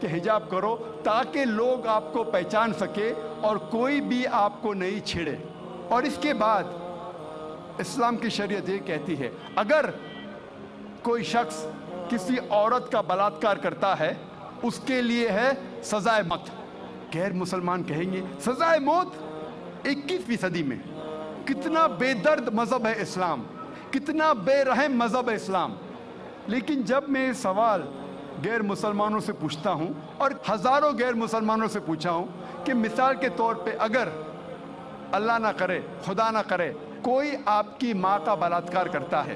کہ حجاب کرو تاکہ لوگ آپ کو پہچان سکے اور کوئی بھی آپ کو نہیں چھیڑے. اور اس کے بعد اسلام کی شریعت یہ کہتی ہے اگر کوئی شخص کسی عورت کا بلاత్కాر کرتا ہے اس کے لیے ہے سزائے موت. غیر مسلمان کہیں گے سزائے موت 21ویں صدی میں. کتنا بے درد مذہب ہے اسلام, کتنا بے رحم مذہب ہے اسلام. لیکن جب میں سوال غیر مسلمانوں سے پوچھتا ہوں اور ہزاروں غیر مسلمانوں سے پوچھا ہوں کہ مثال کے طور پہ اگر اللہ نہ کرے خدا نہ کرے کوئی آپ کی ماں کا بلاత్కాر کرتا ہے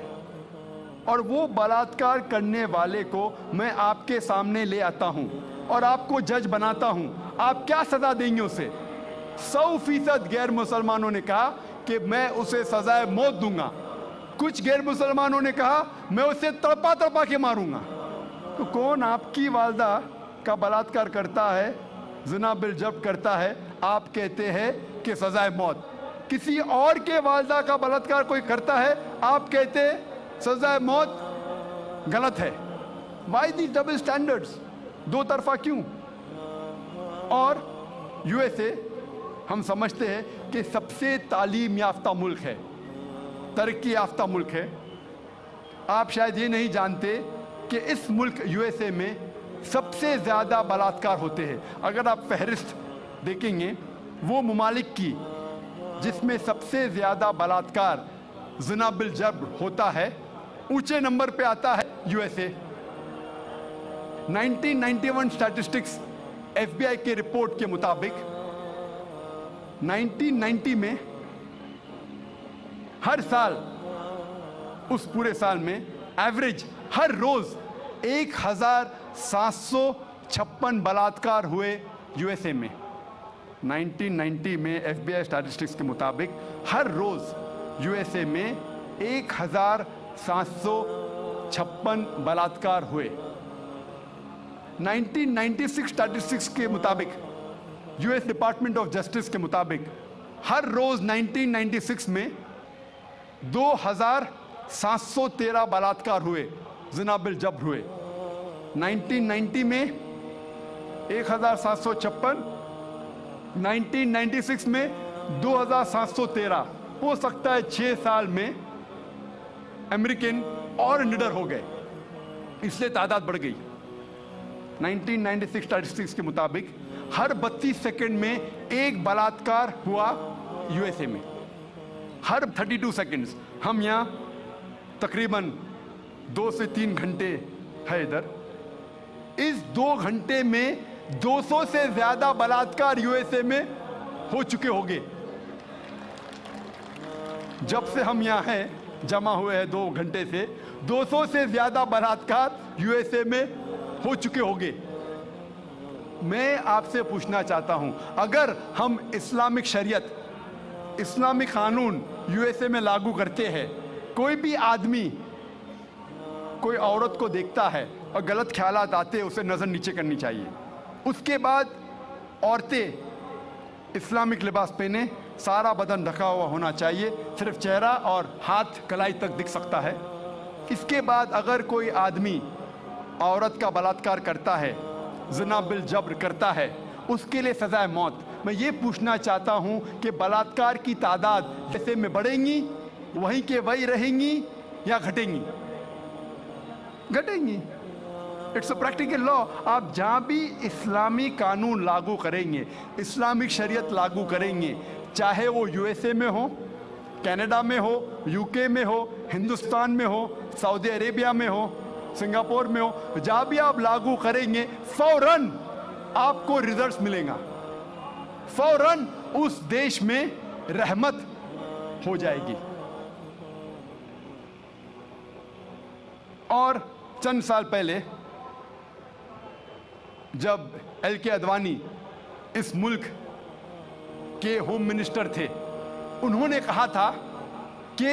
اور وہ بلاత్కాر کرنے والے کو میں آپ کے سامنے لے آتا ہوں اور آپ کو جج بناتا ہوں, آپ کیا سزا دیں گے اسے؟ 100% غیر مسلمانوں نے کہا کہ میں اسے سزائے موت دوں گا. کچھ غیر مسلمانوں نے کہا میں اسے تڑپا تڑپا کے ماروں گا. تو کون آپ کی والدہ کا بلاత్కాر کرتا ہے, زنا بالجبر کرتا ہے, آپ کہتے ہیں کہ سزائے موت. کسی اور کے والدہ کا بلاత్కాر کوئی کرتا ہے, آپ کہتے ہیں سزائے موت. غلط ہے. وائی دی ڈبل سٹینڈرڈز, دو طرفہ کیوں؟ اور یو ایس اے ہم سمجھتے ہیں کہ سب سے تعلیم یافتہ ملک ہے, ترقی یافتہ ملک ہے. آپ شاید یہ نہیں جانتے کہ اس ملک یو ایس اے میں سب سے زیادہ بلاత్కాر ہوتے ہیں. اگر آپ فہرست دیکھیں گے وہ ممالک کی جس میں سب سے زیادہ بلاత్కాر زنا بالجبر ہوتا ہے, اونچے نمبر پہ آتا ہے U S A. 1991 statistics F B I کے رپورٹ کے مطابق 1990 میں ہر سال, اس پورے سال میں ایوریج ہر روز 1756 بلاత్కాر ہوئے یو ایس اے میں. 1990 میں ایف بی آئی اسٹیٹسٹکس کے مطابق ہر روز یو ایس اے میں 1756 بلاత్కాر ہوئے. 1996 اسٹیٹسٹکس کے مطابق U S department of justice کے مطابق ہر روز 1996 میں 2713 بلاత్కాر ہوئے, زنا بالجبر ہوئے. 1990 میں 1756, 1996 میں 2713. ہو سکتا ہے 6 سال میں امریکن اور نڈر ہو گئے, اس لیے تعداد بڑھ گئی. 1996 اسٹیٹسٹکس کے مطابق ہر 32 سیکنڈ میں ایک بلاత్కాر ہوا یو ایس اے میں, ہر 32 سیکنڈز. ہم یہاں تقریباً 2 سے 3 گھنٹے ہے ادھر, اس 2 گھنٹے میں 200 سے زیادہ بلاత్కాر یو ایس اے میں ہو چکے ہوں گے. جب سے ہم یہاں ہیں جمع ہوئے ہیں 2 گھنٹے سے 200 سے زیادہ بلاత్కాر یو ایس اے میں ہو چکے ہوں گے. میں آپ سے پوچھنا چاہتا ہوں اگر ہم اسلامک شریعت, اسلامی قانون یو ایس اے میں لاگو کرتے ہیں, کوئی بھی آدمی کوئی عورت کو دیکھتا ہے اور غلط خیالات آتے اسے نظر نیچے کرنی چاہیے. اس کے بعد عورتیں اسلامک لباس پہنے, سارا بدن ڈھکا ہوا ہونا چاہیے, صرف چہرہ اور ہاتھ کلائی تک دکھ سکتا ہے. اس کے بعد اگر کوئی آدمی عورت کا بلاత్కాر کرتا ہے, زنا بالجبر کرتا ہے, اس کے لیے سزائے موت. میں یہ پوچھنا چاہتا ہوں کہ بلاత్కాر کی تعداد جیسے میں بڑھیں گی وہیں کے وہی رہیں گی یا گھٹیں گی؟ گھٹیں گی. اٹس اے پریکٹیکل لا. آپ جہاں بھی اسلامی قانون لاگو کریں گے, اسلامک شریعت لاگو کریں گے, چاہے وہ یو ایس اے میں ہو, کینیڈا میں ہو, یو کے میں ہو, ہندوستان میں ہو, سعودی عربیہ میں ہو, سنگاپور میں ہو, جہاں بھی آپ لاگو کریں گے فوراً آپ کو ریزلٹس ملیں گا, فوراً اس دیش میں رحمت ہو جائے گی. اور چند سال پہلے جب ایل کے اڈوانی اس ملک کے ہوم منسٹر تھے, انہوں نے کہا تھا کہ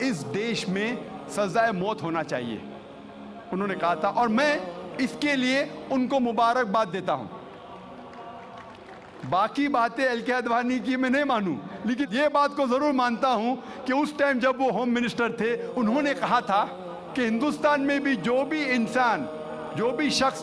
اس دیش میں سزائے موت ہونا چاہیے. انہوں نے کہا تھا اور میں اس کے لیے ان کو مبارکباد دیتا ہوں. باقی باتیں ایل کے اڈوانی کی میں نہیں مانوں, لیکن یہ بات کو ضرور مانتا ہوں کہ اس ٹائم جب وہ ہوم منسٹر تھے انہوں نے کہا تھا کہ ہندوستان میں بھی جو بھی انسان، جو بھی شخص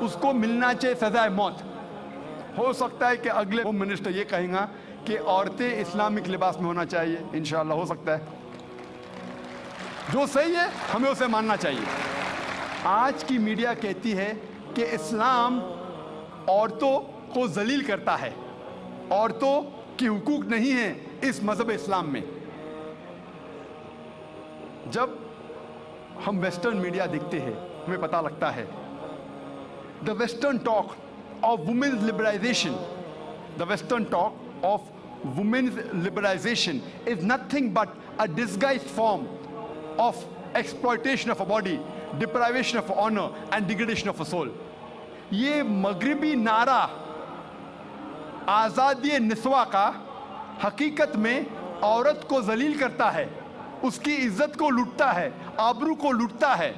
اس کو ملنا چاہیے سزائے موت۔ ہو سکتا ہے کہ اگلے ہوم منسٹر یہ کہیں گا کہ عورتیں اسلامک لباس میں ہونا چاہیے، انشاءاللہ ہو سکتا ہے، جو صحیح ہے ہمیں اسے ماننا چاہیے۔ آج کی میڈیا کہتی ہے کہ اسلام عورتوں کو ذلیل کرتا ہے، عورتوں کے حقوق نہیں ہیں اس مذہب اسلام میں۔ جب ہم ویسٹرن میڈیا دیکھتے ہیں ہمیں پتہ لگتا ہے the western talk of women's liberalization, the western talk of women's liberalization is nothing but a disguised form of exploitation of a body, deprivation of honor and degradation of a soul۔ یہ مغربی نعرہ آزادی نسواں کا حقیقت میں عورت کو ذلیل کرتا ہے، اس کی عزت کو لوٹتا ہے، آبرو کو لوٹتا ہے۔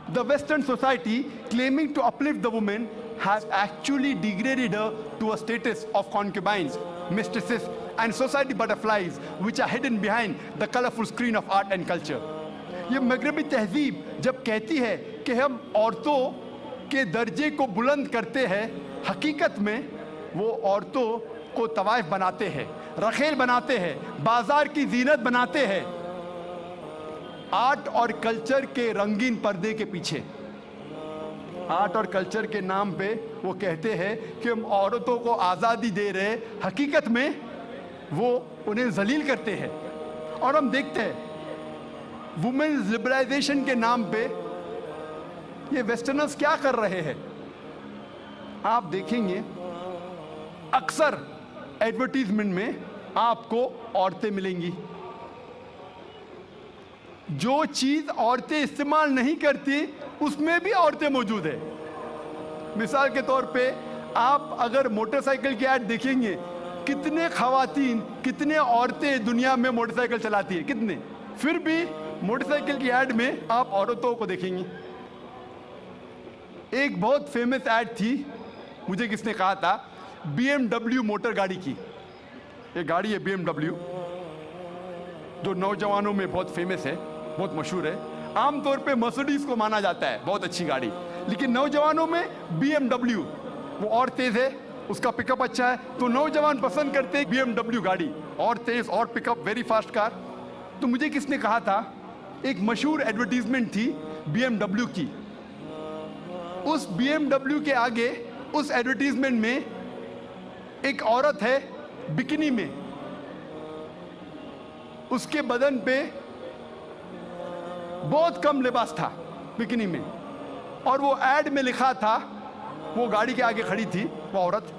The Western society claiming to uplift the woman has actually degraded her to a status of concubines, mistresses and society butterflies which are hidden behind the colorful screen of art and culture۔ یہ مغربی تہذیب جب کہتی ہے کہ ہم عورتوں کے درجے کو بلند کرتے ہیں، حقیقت میں وہ عورتوں کو طوائف بناتے ہیں، رخیل بناتے ہیں، بازار کی زینت بناتے ہیں، آرٹ اور کلچر کے رنگین پردے کے پیچھے۔ آرٹ اور کلچر کے نام پہ وہ کہتے ہیں کہ ہم عورتوں کو آزادی دے رہے، حقیقت میں وہ انہیں ذلیل کرتے ہیں۔ اور ہم دیکھتے ہیں وومنز لبرلائزیشن کے نام پہ یہ ویسٹرنرز کیا کر رہے ہیں۔ آپ دیکھیں گے اکثر ایڈورٹیزمنٹ میں آپ کو عورتیں ملیں گی، جو چیز عورتیں استعمال نہیں کرتی اس میں بھی عورتیں موجود ہیں۔ مثال کے طور پہ آپ اگر موٹر سائیکل کی ایڈ دیکھیں گے، کتنے خواتین، کتنے عورتیں دنیا میں موٹر سائیکل چلاتی ہیں، کتنے، پھر بھی موٹر سائیکل کی ایڈ میں آپ عورتوں کو دیکھیں گے۔ ایک بہت فیمس ایڈ تھی، مجھے کس نے کہا تھا، بی ایم ڈبلیو موٹر گاڑی کی۔ ایک گاڑی ہے بی ایم ڈبلیو جو نوجوانوں میں بہت فیمس ہے، بہت مشہور ہے۔ عام طور پہ مرسڈیز کو مانا جاتا ہے بہت اچھی گاڑی، لیکن نوجوانوں میں بی ایم ڈبلیو، وہ اور تیز ہے، اس کا پک اپ اچھا ہے، تو نوجوان پسند کرتے ہیں بی ایم ڈبلیو گاڑی، اور تیز اور پک اپ، ویری فاسٹ کار۔ تو مجھے کس نے کہا تھا، ایک مشہور ایڈورٹیزمنٹ تھی بی ایم ڈبلیو کی، اس بی ایم ڈبلیو کے آگے اس ایڈورٹیزمنٹ میں ایک عورت ہے بکینی میں، اس کے بدن پہ بہت کم لباس تھا بکینی میں، اور وہ ایڈ میں لکھا تھا، وہ گاڑی کے آگے کھڑی تھی وہ عورت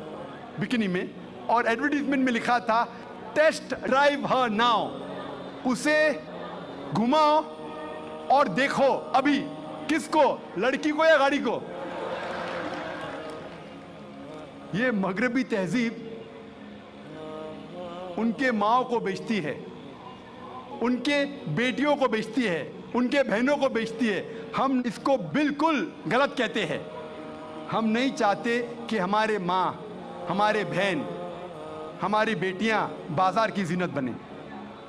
بکینی میں، اور ایڈورٹیزمنٹ میں لکھا تھا ٹیسٹ ڈرائیو ہر ناؤ، اسے گھماؤ اور دیکھو ابھی، کس کو، لڑکی کو یا گاڑی کو۔ یہ مغربی تہذیب ان کے ماؤں کو بیچتی ہے، ان کے بیٹیوں کو بیچتی ہے، ان کے بہنوں کو بیچتی ہے۔ ہم اس کو بالکل غلط کہتے ہیں۔ ہم نہیں چاہتے کہ ہمارے ماں، ہمارے بہن، ہماری بیٹیاں بازار کی زینت بنیں۔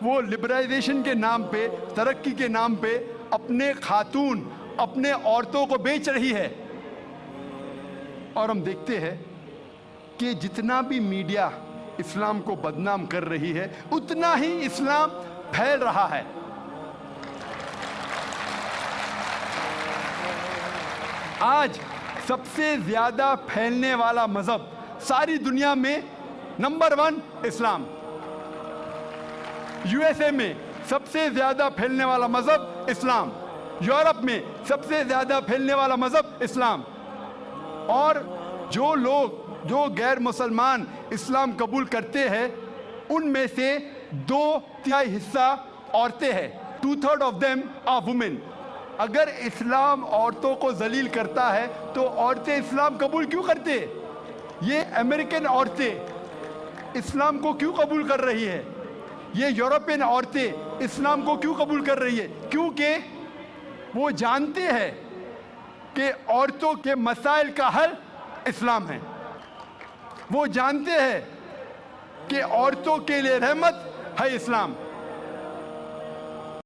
وہ لبرلائزیشن کے نام پہ، ترقی کے نام پہ اپنے خاتون، اپنے عورتوں کو بیچ رہی ہے۔ اور ہم دیکھتے ہیں کہ جتنا بھی میڈیا اسلام کو بدنام کر رہی ہے، اتنا ہی اسلام پھیل رہا ہے۔ آج سب سے زیادہ پھیلنے والا مذہب ساری دنیا میں نمبر 1 اسلام۔ یو ایس اے میں سب سے زیادہ پھیلنے والا مذہب اسلام، یورپ میں سب سے زیادہ پھیلنے والا مذہب اسلام۔ اور جو لوگ، جو غیر مسلمان اسلام قبول کرتے ہیں، ان میں سے 2/3 حصہ عورتیں ہیں۔ 2/3 آف دیم آر وومن۔ اگر اسلام عورتوں کو ذلیل کرتا ہے تو عورتیں اسلام قبول کیوں کرتے؟ یہ امریکن عورتیں اسلام کو کیوں قبول کر رہی ہے؟ یہ یورپین عورتیں اسلام کو کیوں قبول کر رہی ہے؟ کیونکہ وہ جانتے ہیں کہ عورتوں کے مسائل کا حل اسلام ہے۔ وہ جانتے ہیں کہ عورتوں کے لیے رحمت ہے اسلام۔